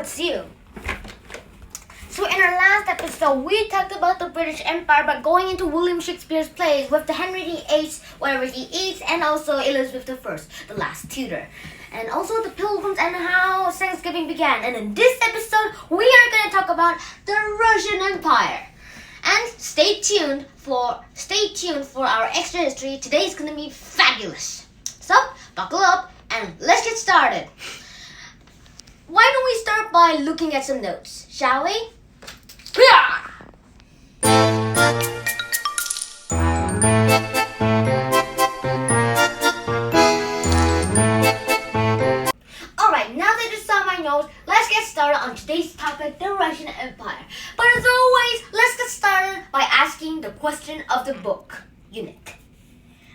it's you. So in our last episode, we talked about the British Empire by going into William Shakespeare's plays with the Henry VIII, whatever he eats, and also Elizabeth I, the last Tudor. And also the Pilgrims and how Thanksgiving began. And in this episode, we are going to talk about the Russian Empire. And stay tuned for our extra history. Today's going to be fabulous. So, buckle up and let's get started. Why don't we start by looking at some notes, shall we? Alright, now that you saw my notes, let's get started on today's topic, the Russian Empire. But as always, let's get started by asking the question of the book, Unit.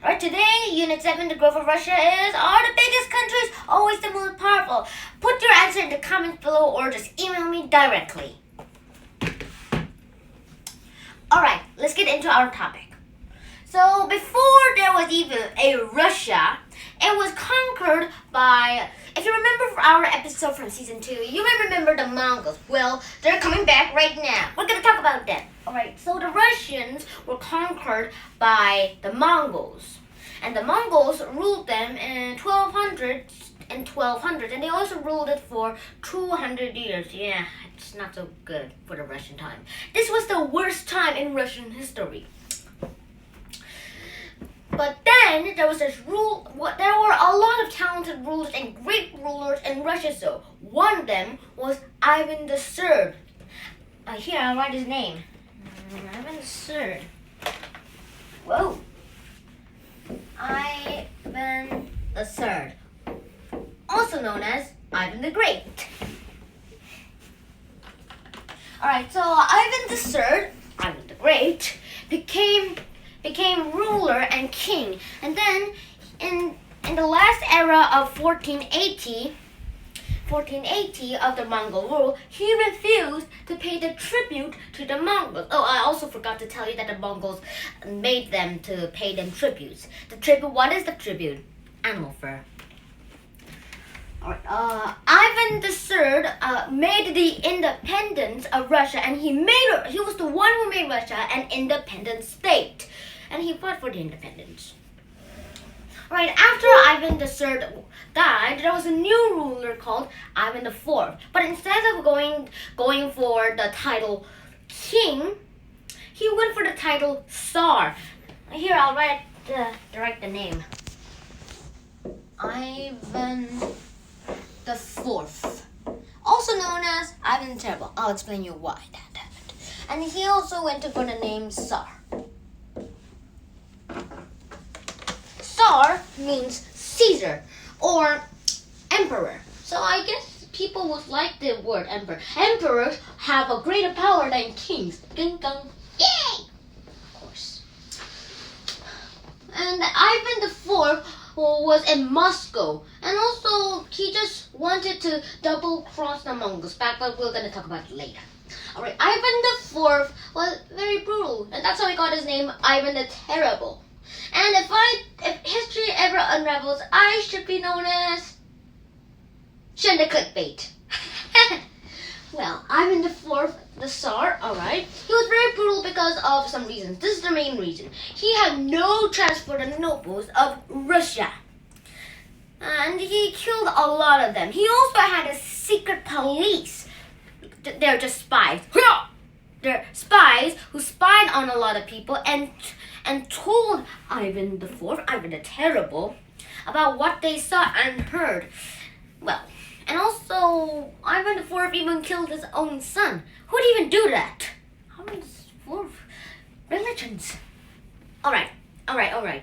Alright, today, Unit 7, the growth of Russia are the biggest countries, always the most powerful? Put your answer in the comments below or just email me directly. Alright, let's get into our topic. So, before there was even a Russia, it was conquered by, if you remember our episode from season 2, you may remember the Mongols. Well, they're coming back right now. We're going to talk about them. Alright, so the Russians were conquered by the Mongols. And the Mongols ruled them in 1200, and they also ruled it for 200 years. Yeah, it's not so good for the Russian time. This was the worst time in Russian history. But then there was this rule. There were a lot of talented rulers and great rulers in Russia. So one of them was Ivan III. Here, I'll write his name. Ivan III. Whoa. Ivan III. Also known as Ivan the Great. Alright, so Ivan III, Ivan the Great, became ruler and king. And then in the last era of 1480 of the Mongol rule, he refused to pay the tribute to the Mongols. Oh, I also forgot to tell you that the Mongols made them to pay them tributes. The tribute, what is the tribute? Animal fur. Alright, Ivan III made the independence of Russia, and he was the one who made Russia an independent state. And he fought for the independence. Right after Ivan III died, there was a new ruler called Ivan IV. But instead of going for the title king, he went for the title Tsar. Here, I'll write the name. Ivan IV, also known as Ivan the Terrible. I'll explain you why that happened. And he also went for the name Tsar. Tsar means Caesar or emperor. So I guess people would like the word emperor. Emperors have a greater power than kings. Ding dong. Yay! Of course. And Ivan IV was in Moscow, and also he just wanted to double cross the Mongols back, but we're gonna talk about it later. Alright, Ivan IV was very brutal, and that's how he got his name, Ivan the Terrible. And if history ever unravels, I should be known as Shenda Clickbait. Well, Ivan IV, the Tsar, alright, he was very brutal because of some reasons. This is the main reason. He had no trust for the nobles of Russia. And he killed a lot of them. He also had a secret police. They're just spies. They're spies who spied on a lot of people and told Ivan IV, Ivan the Terrible, about what they saw and heard. Well, and also Ivan IV even killed his own son. Who'd even do that? Ivan IV religions. Alright. Okay,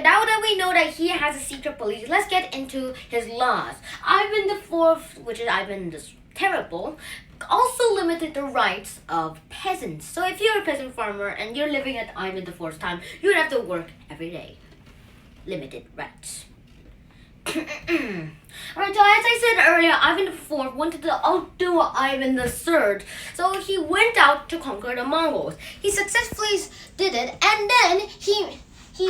now that we know that he has a secret police, let's get into his laws. Ivan IV, which is Ivan the Terrible, also limited the rights of peasants. So if you're a peasant farmer and you're living at Ivan IV's time, you'd have to work every day. Limited rights. Alright, so as I said earlier, Ivan IV wanted to outdo Ivan III. So he went out to conquer the Mongols. He successfully did it, and then he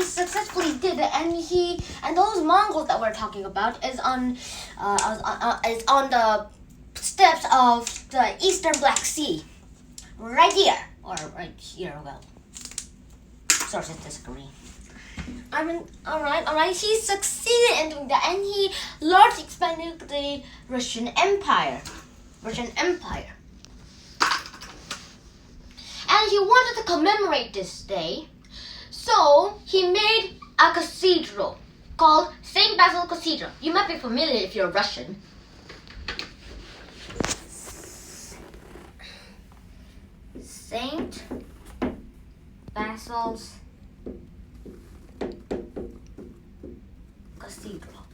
successfully did it, and those Mongols that we're talking about is on the steppes of the Eastern Black Sea. Right here. Or right here, well. Sources disagree. Alright. He succeeded in doing that, and he largely expanded the Russian Empire. And he wanted to commemorate this day, so he made a cathedral called St. Basil Cathedral. You might be familiar if you're Russian. St. Basil's Cathedral.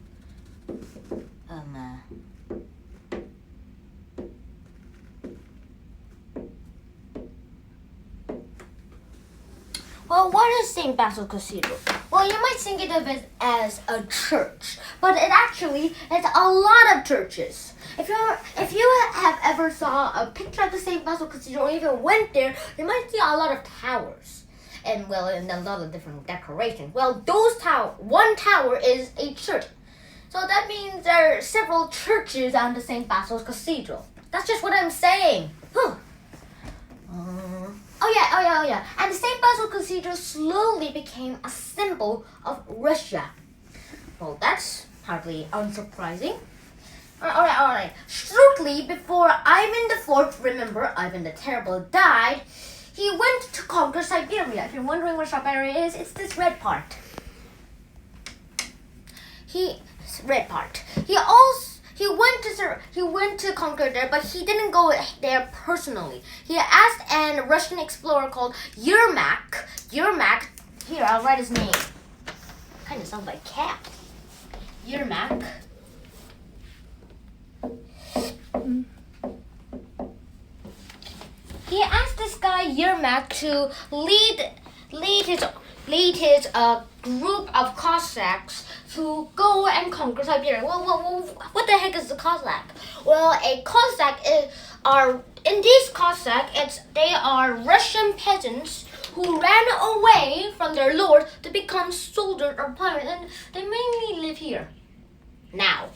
Well, what is St. Basil Cathedral? Well, you might think of it as a church, but it's a lot of churches. If you have ever saw a picture of the St. Basil Cathedral or even went there, you might see a lot of towers. And a lot of different decorations. Well, one tower is a church. So that means there are several churches on the St. Basil's Cathedral. That's just what I'm saying. Oh yeah. And the St. Basil Cathedral slowly became a symbol of Russia. Well, that's hardly unsurprising. Alright. Shortly before Ivan IV, remember Ivan the Terrible, died, he went to conquer Siberia. If you're wondering where Siberia is, it's this red part. He went to conquer there, but he didn't go there personally. He asked a Russian explorer called Yermak. Here, I'll write his name. Kind of sounds like cat. Yermak. He asked this guy Yermak to lead his group of Cossacks to go and conquer Siberia. Well, what the heck is a Cossack? Well, a Cossack they are Russian peasants who ran away from their lord to become soldiers or pirates, and they mainly live here now.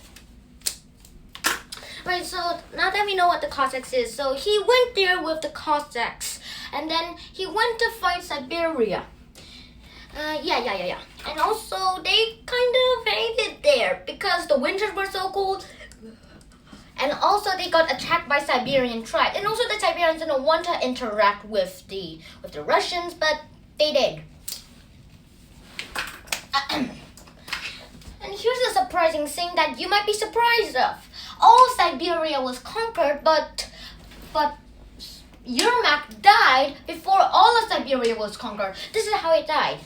Right, so now that we know what the Cossacks is, so he went there with the Cossacks, and then he went to fight Siberia. Yeah. And also, they kind of hated there because the winters were so cold. And also, they got attacked by Siberian tribes. And also, the Siberians didn't want to interact with the Russians, but they did. And here's a surprising thing that you might be surprised of. All Siberia was conquered, but Yermak died before all of Siberia was conquered. This is how he died.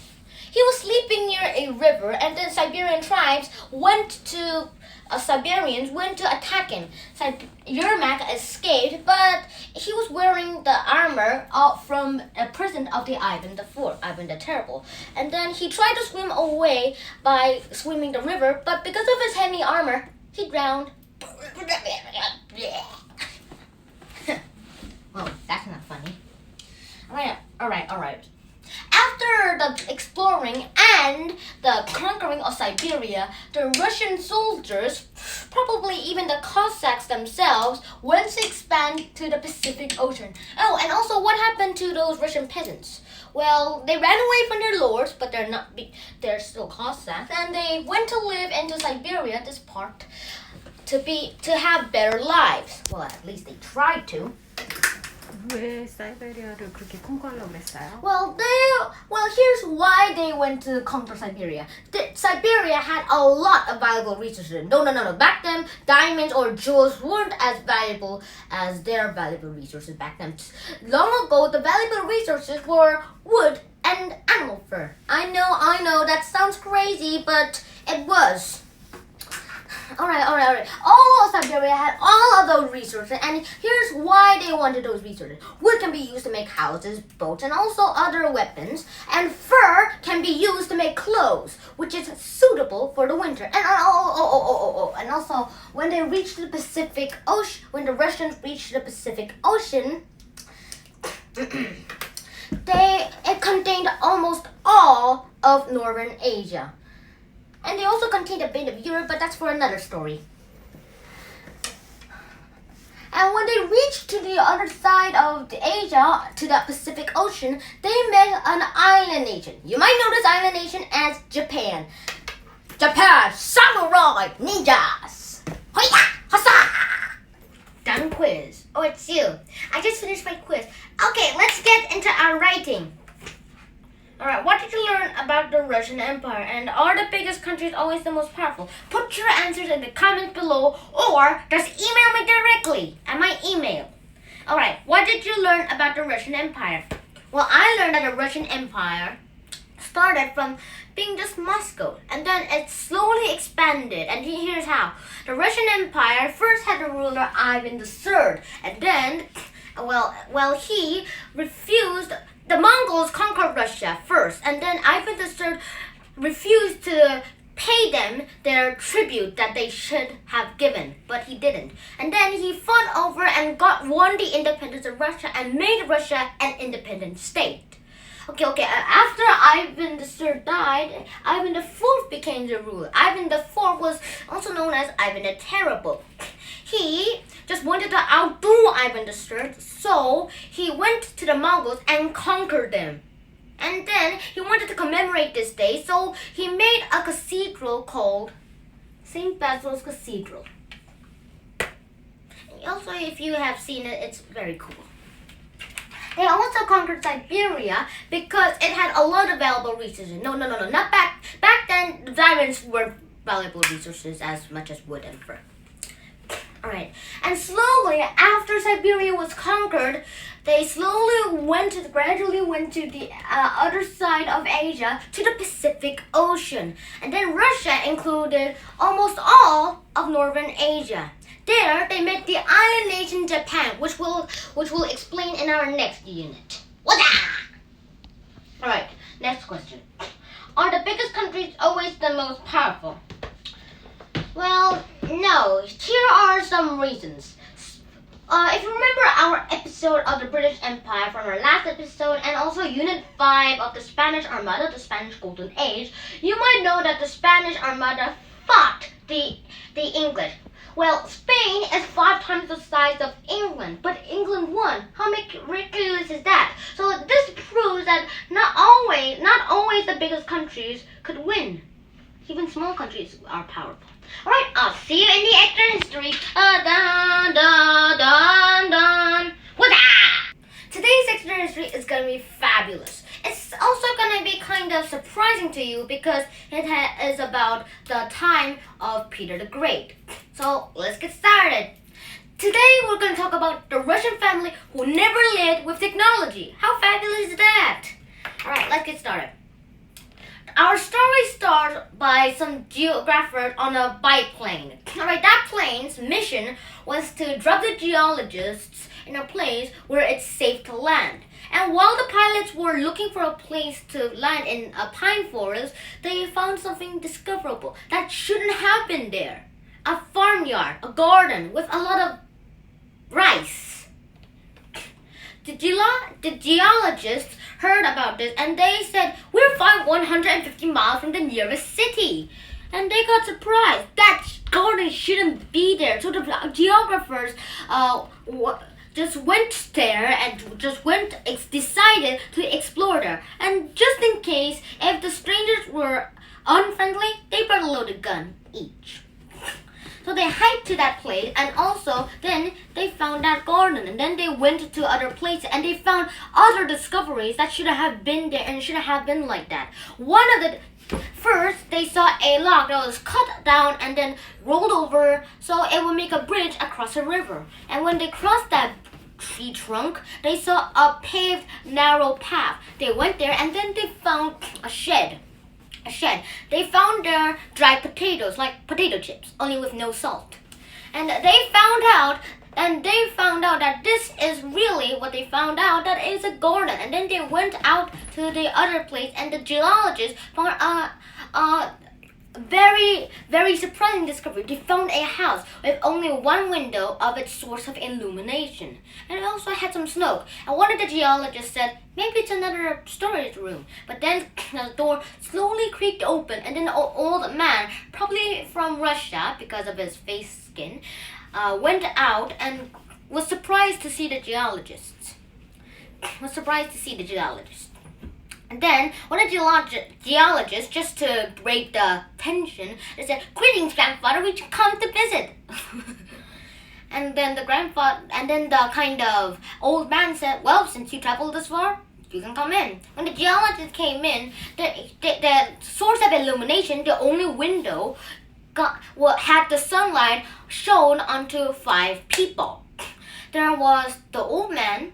He was sleeping near a river, and then Siberian tribes Siberians went to attack him. Yermak escaped, but he was wearing the armor from a prison of the Ivan IV, Ivan the Terrible. And then he tried to swim away by swimming the river, but because of his heavy armor, he drowned. Well, that's not funny. Alright. After the exploring and the conquering of Siberia, the Russian soldiers, probably even the Cossacks themselves, went to expand to the Pacific Ocean. Oh, and also what happened to those Russian peasants? Well, they ran away from their lords, but they're still Cossacks, and they went to live into Siberia, this part, to have better lives. Well, at least they tried to. 왜 사이베리아를 그렇게 통과하려고 그랬어요? Well, here's why they went to conquer Siberia. Siberia had a lot of valuable resources. No. Back then, diamonds or jewels weren't as valuable as their valuable resources back then. Long ago, the valuable resources were wood and animal fur. I know, that sounds crazy, but it was. Alright. All of Siberia had all of those resources, and here's why they wanted those resources. Wood can be used to make houses, boats, and also other weapons, and fur can be used to make clothes, which is suitable for the winter. And and also, when they reached the Pacific Ocean, when the Russians reached the Pacific Ocean, it contained almost all of Northern Asia. And they also contained a bit of Europe, but that's for another story. And when they reached to the other side of Asia, to the Pacific Ocean, they met an island nation. You might know this island nation as Japan. Japan, samurai, ninjas. Hoya, hasa. Done quiz. Oh, it's you. I just finished my quiz. Okay, let's get into our writing. Alright, what did you learn about the Russian Empire? And are the biggest countries always the most powerful? Put your answers in the comments below or just email me directly at my email. Alright, what did you learn about the Russian Empire? Well, I learned that the Russian Empire started from being just Moscow, and then it slowly expanded, and here's how. The Russian Empire first had the ruler Ivan III, and then, he refused. The Mongols conquered Russia first, and then Ivan III refused to pay them their tribute that they should have given, but he didn't. And then he fought over and won the independence of Russia and made Russia an independent state. Okay, after Ivan III died, Ivan IV became the ruler. Ivan IV was also known as Ivan the Terrible. He just wanted to outdo Ivan III, so he went to the Mongols and conquered them. And then he wanted to commemorate this day, so he made a cathedral called St. Basil's Cathedral. Also, if you have seen it, it's very cool. They also conquered Siberia because it had a lot of valuable resources. No, not back. Back then, the diamonds weren't valuable resources as much as wood and fur. Alright, and slowly, after Siberia was conquered, they gradually went to the other side of Asia, to the Pacific Ocean. And then Russia included almost all of Northern Asia. There, they met the island nation Japan, which we'll explain in our next unit. Alright, next question. Are the biggest countries always the most powerful? Well, no. Here are some reasons. If you remember our episode of the British Empire from our last episode, and also Unit 5 of the Spanish Armada, the Spanish Golden Age, you might know that the Spanish Armada fought the English. Well, Spain is 5 times the size of England, but England won. How ridiculous is that? So this proves that not always the biggest countries could win. Even small countries are powerful. Alright, I'll see you in the extra history. Today's extra history is going to be fabulous. It's also going to be kind of surprising to you because it is about the time of Peter the Great. So let's get started. Today we're going to talk about the Russian family who never lived with technology. How fabulous is that? Alright, let's get started. Our story starts by some geographer on a biplane. Alright, that plane's mission was to drop the geologists in a place where it's safe to land. And while the pilots were looking for a place to land in a pine forest, they found something discoverable that shouldn't have been there. A farmyard, a garden with a lot of rice. The geologists heard about this and they said, we're 150 miles from the nearest city. And they got surprised. That garden shouldn't be there. So the geographers just went there and decided to explore there. And just in case, if the strangers were unfriendly, they brought a loaded gun each. So they hiked to that place, and also then they found that garden, and then they went to other places and they found other discoveries that should have been there and should have been like that. First, they saw a log that was cut down and then rolled over so it would make a bridge across a river. And when they crossed that tree trunk, they saw a paved narrow path. They went there and then they found a shed. They found their dried potatoes, like potato chips, only with no salt. And they found out that this is really what they found out, that it's a garden. And then they went out to the other place, and the geologists found a very, very surprising discovery. They found a house with only one window of its source of illumination. And it also had some smoke. And one of the geologists said, maybe it's another storage room. But then the door slowly creaked open, and then an old man, probably from Russia because of his face skin, went out and was surprised to see the geologists. And then one of the geologists, just to break the tension, they said, "Greetings, grandfather, we come to visit." And then the kind of old man said, "Well, since you traveled this far, you can come in." When the geologist came in, the source of illumination, the only window, had the sunlight shone onto 5 people. There was the old man,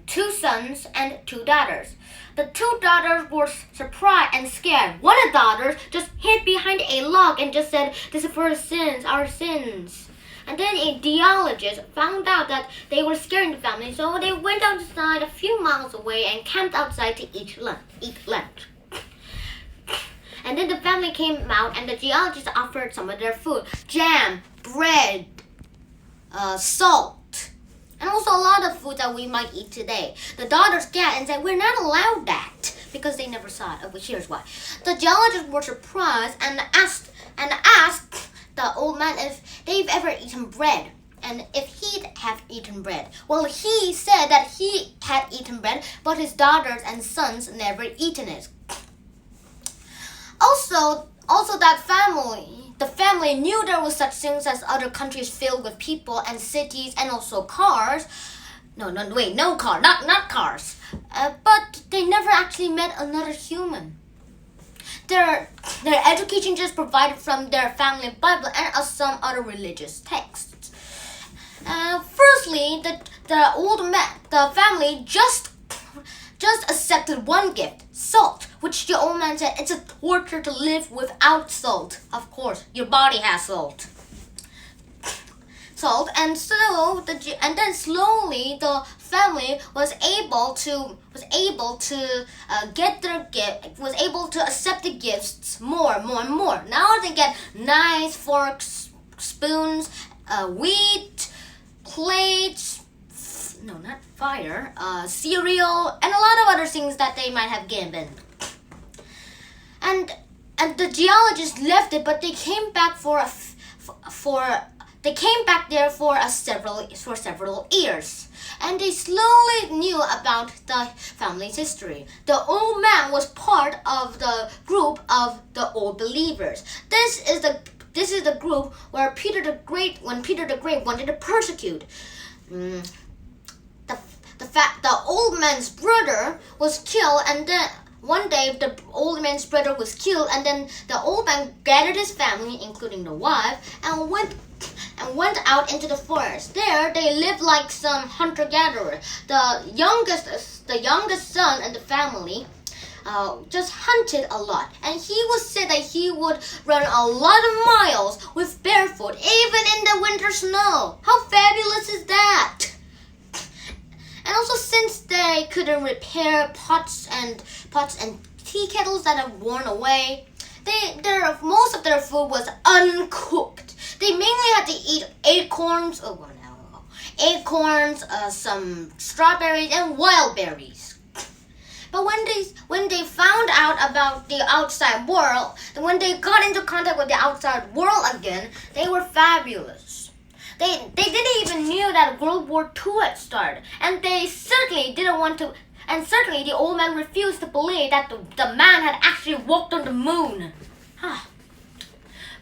2 sons, and 2 daughters. The 2 daughters were surprised and scared. One of the daughters just hid behind a log and just said, "This is for our sins." And then a geologist found out that they were scaring the family, so they went outside a few miles away and camped outside to eat lunch. And then the family came out, and the geologist offered some of their food: jam, bread, salt, and also a lot of food that we might eat today. The daughters scared and said, "We're not allowed that," because they never saw it. Here's why. The geologists were surprised and asked the old man if they've ever eaten bread, and if he'd have eaten bread. Well, he said that he had eaten bread, but his daughters and sons never eaten it. Also the family knew there was such things as other countries filled with people and cities and also cars. No car, not cars. But they never actually met another human. Their education just provided from their family Bible and some other religious texts. Firstly, the family just accepted one gift: salt, which the old man said it's a torture to live without salt. Of course, your body has salt. And then slowly the family was able to accept the gifts more and more. Now they get nice forks, spoons, wheat, plates, not fire, cereal, and a lot of other things that they might have given. And the geologists left it, but they came back there for several years, and they slowly knew about the family's history. The old man was part of the group of the old believers. This is the group where when Peter the Great wanted to persecute. The old man's brother was killed, and then one day the old man's brother was killed, and then the old man gathered his family, including the wife, and went out into the forest. There they lived like some hunter-gatherer. The youngest son in the family just hunted a lot, and he was said that he would run a lot of miles with barefoot, even in the winter snow. How fabulous is that? And also, since they couldn't repair pots and tea kettles that have worn away, most of their food was uncooked. They mainly had to eat acorns, some strawberries, and wild berries. But when they found out about the outside world, when they got into contact with the outside world again, they were fabulous. They didn't even knew that World War II had started, and they certainly didn't want to. And certainly the old man refused to believe that the man had actually walked on the moon.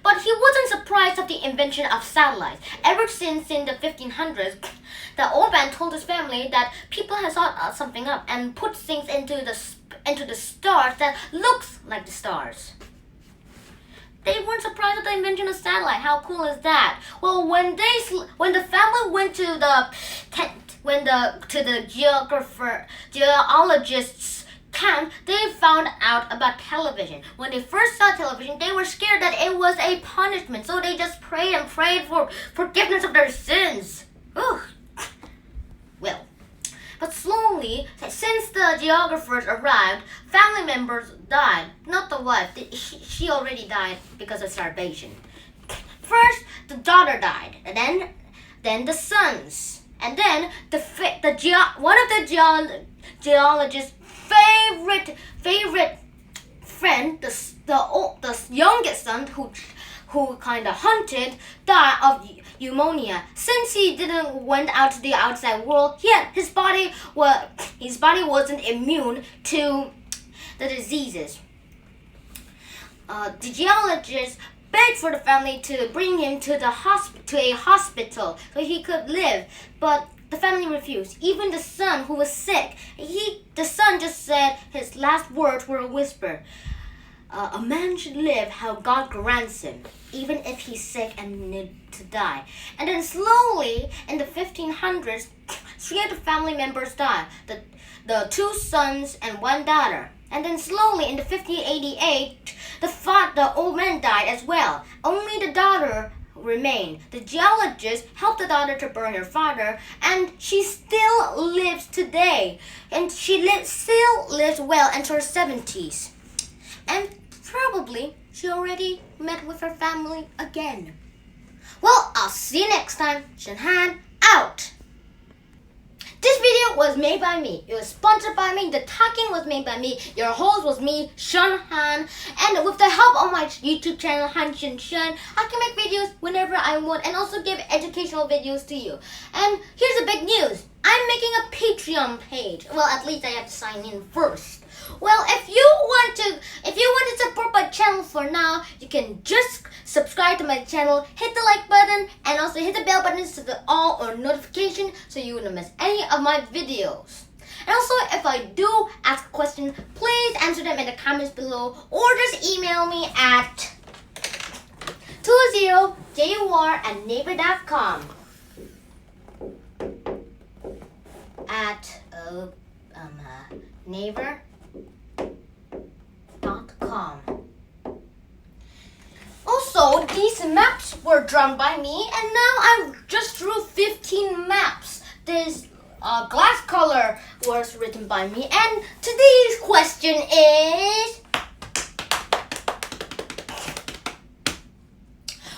But he wasn't surprised at the invention of satellites. Ever since in the 1500s, the old man told his family that people had thought something up and put things into the stars that looks like the stars. They weren't surprised at the invention of satellite. How cool is that? Well, when the family went to the geologist's camp, they found out about television. When they first saw television, they were scared that it was a punishment, so they just prayed for forgiveness of their sins. Well, but slowly, since the geographers arrived, family members died. Not the wife. She already died because of starvation. First, the daughter died, and then the sons, and then one of the geologist's favorite friend, the youngest son who kind of hunted, died of pneumonia. Since he didn't went out to the outside world, his body wasn't immune to the diseases. The geologist begged for the family to bring him to a hospital so he could live, but the family refused. Even the son, who was sick, the son just said his last words were a whisper. A man should live how God grants him, even if he's sick and need to die. And then slowly, in the 1500s, 3 of the family members died. The 2 sons and 1 daughter. And then slowly, in the 1588, the old man died as well. Only the daughter remained. The geologist helped the daughter to bury her father, and she still lives today. And she still lives well into her 70s. And probably she already met with her family again. Well, I'll see you next time. Shenhan out. This video was made by me. It was sponsored by me. The talking was made by me. Your host was me, Shen Han. And with the help of my YouTube channel, Han Shen Shen, I can make videos whenever I want and also give educational videos to you. And here's the big news. I'm making a Patreon page. Well, at least I have to sign in first. Well, if you want to support my channel for now, you can just subscribe to my channel, hit the like button, and also hit the bell button so the all or notification so you wouldn't miss any of my videos. And also, if I do ask a question, please answer them in the comments below or just email me at 20jur@naver.com. Naver.com. Also, these maps were drawn by me, and now I just drew 15 maps. This glass color was written by me, and today's question is: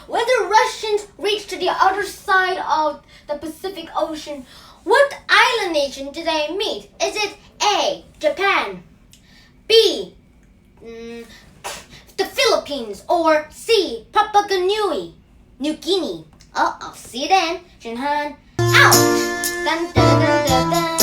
when the Russians reached to the other side of the Pacific Ocean, what island nation did they meet? Is it A, Japan, B, the Philippines, or C, Papua New Guinea? Oh, I'll see you then. Shenhan out. Dun, dun, dun, dun, dun.